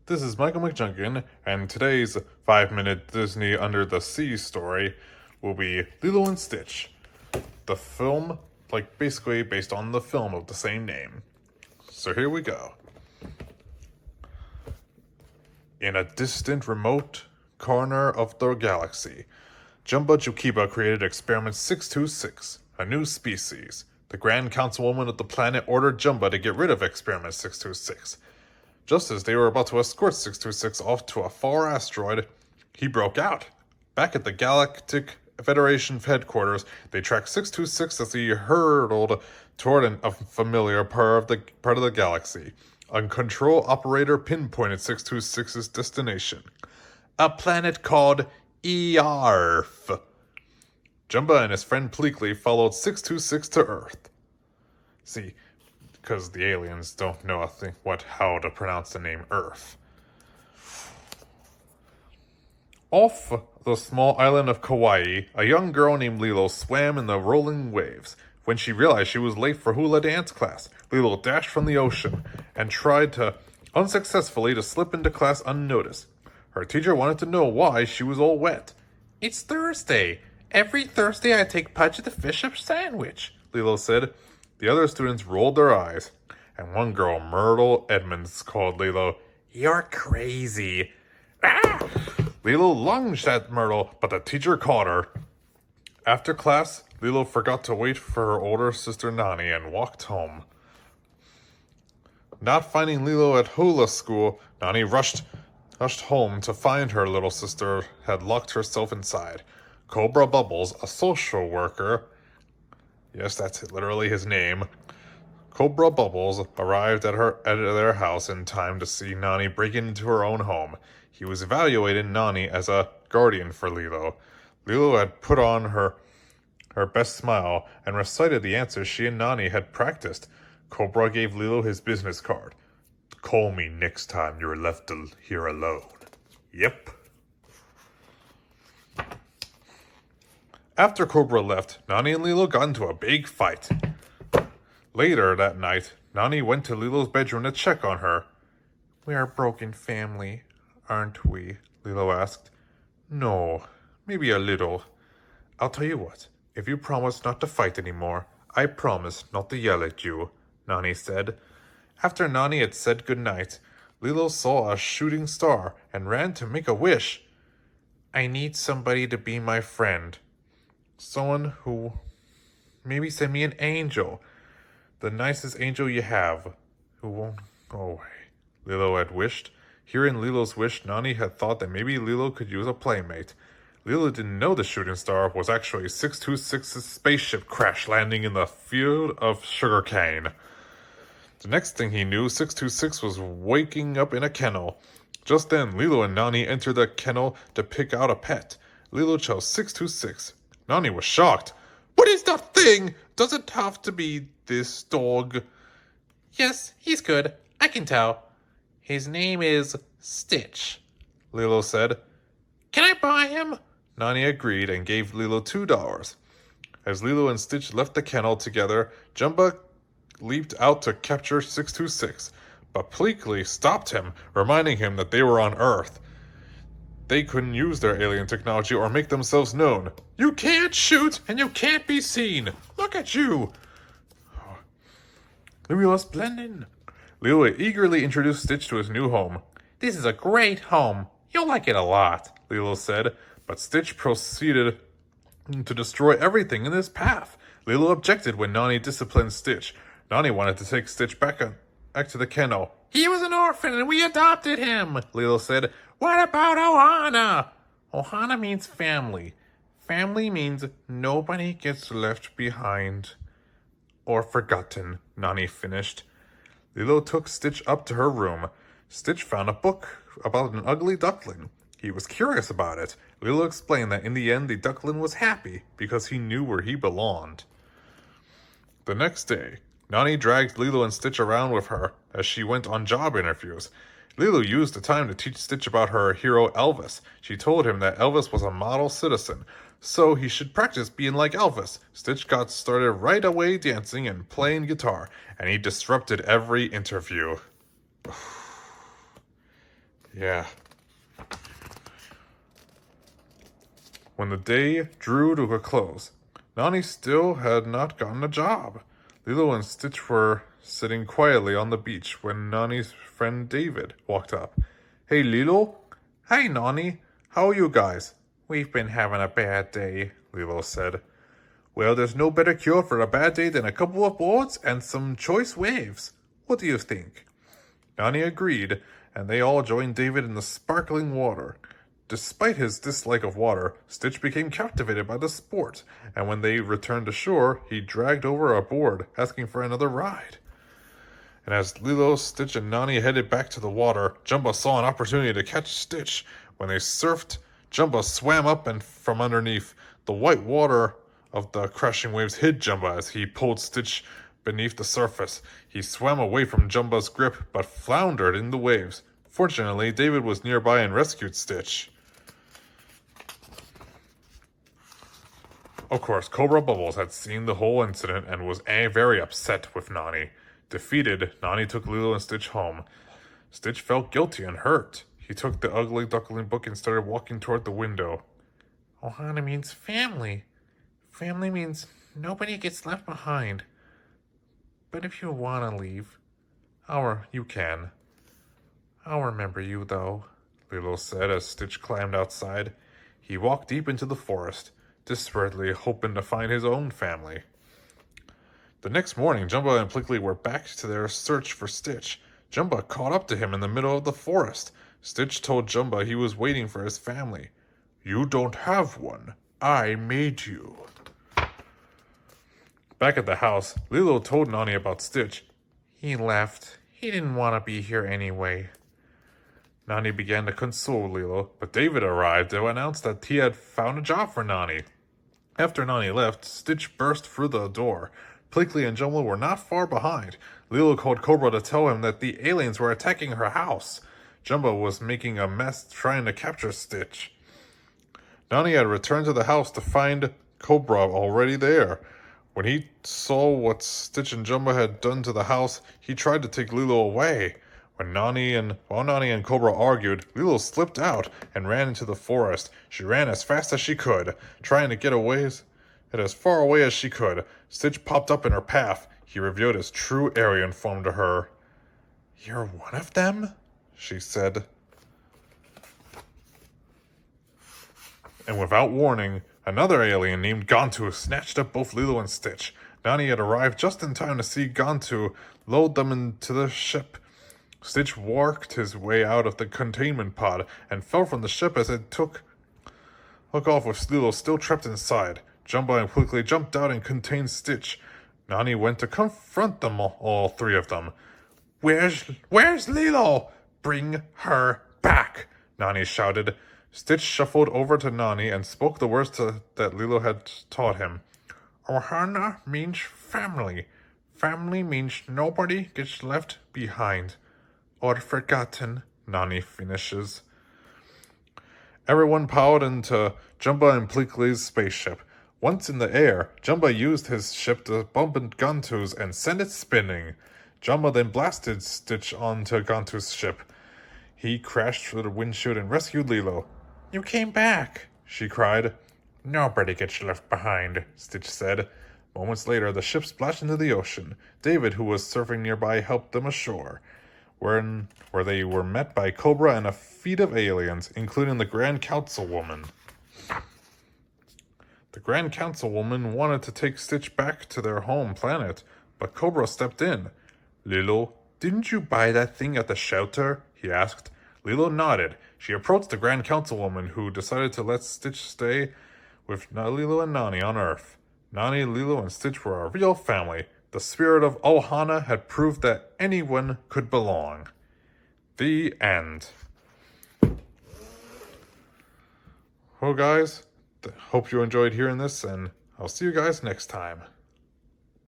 This is Michael McJunkin, and today's 5-minute Disney Under the Sea story will be Lilo and Stitch. The film, basically based on the film of the same name. So here we go. In a distant, remote corner of the galaxy, Jumba Jukiba created Experiment 626, a new species. The Grand Councilwoman of the planet ordered Jumba to get rid of Experiment 626. Just as they were about to escort 626 off to a far asteroid, he broke out. Back at the Galactic Federation headquarters, they tracked 626 as he hurtled toward a familiar part of the galaxy. A control operator pinpointed 626's destination. A planet called Earth. Jumba and his friend Pleakley followed 626 to Earth. See, because the aliens don't know how to pronounce the name Earth. Off the small island of Kauai, a young girl named Lilo swam in the rolling waves. When she realized she was late for hula dance class, Lilo dashed from the ocean and tried unsuccessfully to slip into class unnoticed. Her teacher wanted to know why she was all wet. "It's Thursday. Every Thursday I take Pudge the fish up sandwich," Lilo said. The other students rolled their eyes, and one girl, Myrtle Edmonds, called Lilo, "You're crazy." Ah! Lilo lunged at Myrtle, but the teacher caught her. After class, Lilo forgot to wait for her older sister Nani and walked home. Not finding Lilo at hula school, Nani rushed home to find her little sister had locked herself inside. Cobra Bubbles, a social worker, yes, that's literally his name, Cobra Bubbles arrived at their house in time to see Nani break into her own home. He was evaluating Nani as a guardian for Lilo. Lilo had put on her best smile and recited the answers she and Nani had practiced. Cobra gave Lilo his business card. "Call me next time you're left here alone." Yep. After Cobra left, Nani and Lilo got into a big fight. Later that night, Nani went to Lilo's bedroom to check on her. "We are a broken family, aren't we?" Lilo asked. "No, maybe a little. I'll tell you what, if you promise not to fight anymore, I promise not to yell at you," Nani said. After Nani had said goodnight, Lilo saw a shooting star and ran to make a wish. "I need somebody to be my friend. Someone who maybe send me an angel. The nicest angel you have, who won't go away," Lilo had wished. Hearing Lilo's wish, Nani had thought that maybe Lilo could use a playmate. Lilo didn't know the shooting star was actually 626's spaceship crash landing in the field of sugarcane. The next thing he knew, 626 was waking up in a kennel. Just then, Lilo and Nani entered the kennel to pick out a pet. Lilo chose 626. Nani was shocked. "What is that thing? Does it have to be this dog?" "Yes, he's good. I can tell. His name is Stitch," Lilo said. "Can I buy him?" Nani agreed and gave Lilo $2. As Lilo and Stitch left the kennel together, Jumba leaped out to capture 626, but Pleakley stopped him, reminding him that they were on Earth. They couldn't use their alien technology or make themselves known. "You can't shoot, and you can't be seen. Look at you." "We must blend in." Lilo eagerly introduced Stitch to his new home. "This is a great home. You'll like it a lot," Lilo said, but Stitch proceeded to destroy everything in his path. Lilo objected when Nani disciplined Stitch. Nani wanted to take Stitch back to the kennel. "He was an orphan and we adopted him," Lilo said. "What about Ohana?" "Ohana means family. Family means nobody gets left behind or forgotten," Nani finished. Lilo took Stitch up to her room. Stitch found a book about an ugly duckling. He was curious about it. Lilo explained that in the end the duckling was happy because he knew where he belonged. The next day, Nani dragged Lilo and Stitch around with her as she went on job interviews. Lilo used the time to teach Stitch about her hero Elvis. She told him that Elvis was a model citizen, so he should practice being like Elvis. Stitch got started right away dancing and playing guitar, and he disrupted every interview. Yeah. When the day drew to a close, Nani still had not gotten a job. Lilo and Stitch were sitting quietly on the beach when Nani's friend David walked up. Hey, Lilo. Hey, Nani. How are you guys? We've been having a bad day, Lilo said. Well, there's no better cure for a bad day than a couple of boards and some choice waves. What do you think? Nani agreed, and they all joined David in the sparkling water. Despite his dislike of water, Stitch became captivated by the sport, and when they returned to shore, he dragged over a board, asking for another ride. And as Lilo, Stitch, and Nani headed back to the water, Jumba saw an opportunity to catch Stitch. When they surfed, Jumba swam up and from underneath. The white water of the crashing waves hid Jumba as he pulled Stitch beneath the surface. He swam away from Jumba's grip, but floundered in the waves. Fortunately, David was nearby and rescued Stitch. Of course, Cobra Bubbles had seen the whole incident and was very upset with Nani. Defeated, Nani took Lilo and Stitch home. Stitch felt guilty and hurt. He took the ugly duckling book and started walking toward the window. Ohana means family. Family means nobody gets left behind. But if you want to leave, you can. I'll remember you, though, Lilo said as Stitch climbed outside. He walked deep into the forest, desperately hoping to find his own family. The next morning, Jumba and Plickly were back to their search for Stitch. Jumba caught up to him in the middle of the forest. Stitch told Jumba he was waiting for his family. You don't have one. I made you. Back at the house, Lilo told Nani about Stitch. He left. He didn't want to be here anyway. Nani began to console Lilo, but David arrived to announce that he had found a job for Nani. After Nani left, Stitch burst through the door. Plickly and Jumba were not far behind. Lilo called Cobra to tell him that the aliens were attacking her house. Jumba was making a mess trying to capture Stitch. Nani had returned to the house to find Cobra already there. When he saw what Stitch and Jumba had done to the house, he tried to take Lilo away. While Nani and Cobra argued, Lilo slipped out and ran into the forest. She ran as fast as she could, trying to get as far away as she could. Stitch popped up in her path. He revealed his true alien form to her. You're one of them? She said. And without warning, another alien named Gantu snatched up both Lilo and Stitch. Nani had arrived just in time to see Gantu load them into the ship. Stitch worked his way out of the containment pod and fell from the ship as it took off with Lilo still trapped inside. Jumba and quickly jumped out and contained Stitch. Nani went to confront them, all three of them. Where's Lilo? Bring her back, Nani shouted. Stitch shuffled over to Nani and spoke the words that Lilo had taught him. Ohana means family. Family means nobody gets left behind. Or forgotten, Nani finishes. Everyone piled into Jumba and Plickly's spaceship. Once in the air, Jumba used his ship to bump into Gantu's and send it spinning. Jumba then blasted Stitch onto Gantu's ship. He crashed through the windshield and rescued Lilo. You came back, she cried. Nobody gets left behind, Stitch said. Moments later, the ship splashed into the ocean. David, who was surfing nearby, helped them ashore, where they were met by Cobra and a fleet of aliens, including the Grand Councilwoman. The Grand Councilwoman wanted to take Stitch back to their home planet, but Cobra stepped in. Lilo, didn't you buy that thing at the shelter? He asked. Lilo nodded. She approached the Grand Councilwoman, who decided to let Stitch stay with Lilo and Nani on Earth. Nani, Lilo, and Stitch were a real family. The spirit of Ohana had proved that anyone could belong. The end. Well, guys, hope you enjoyed hearing this, and I'll see you guys next time.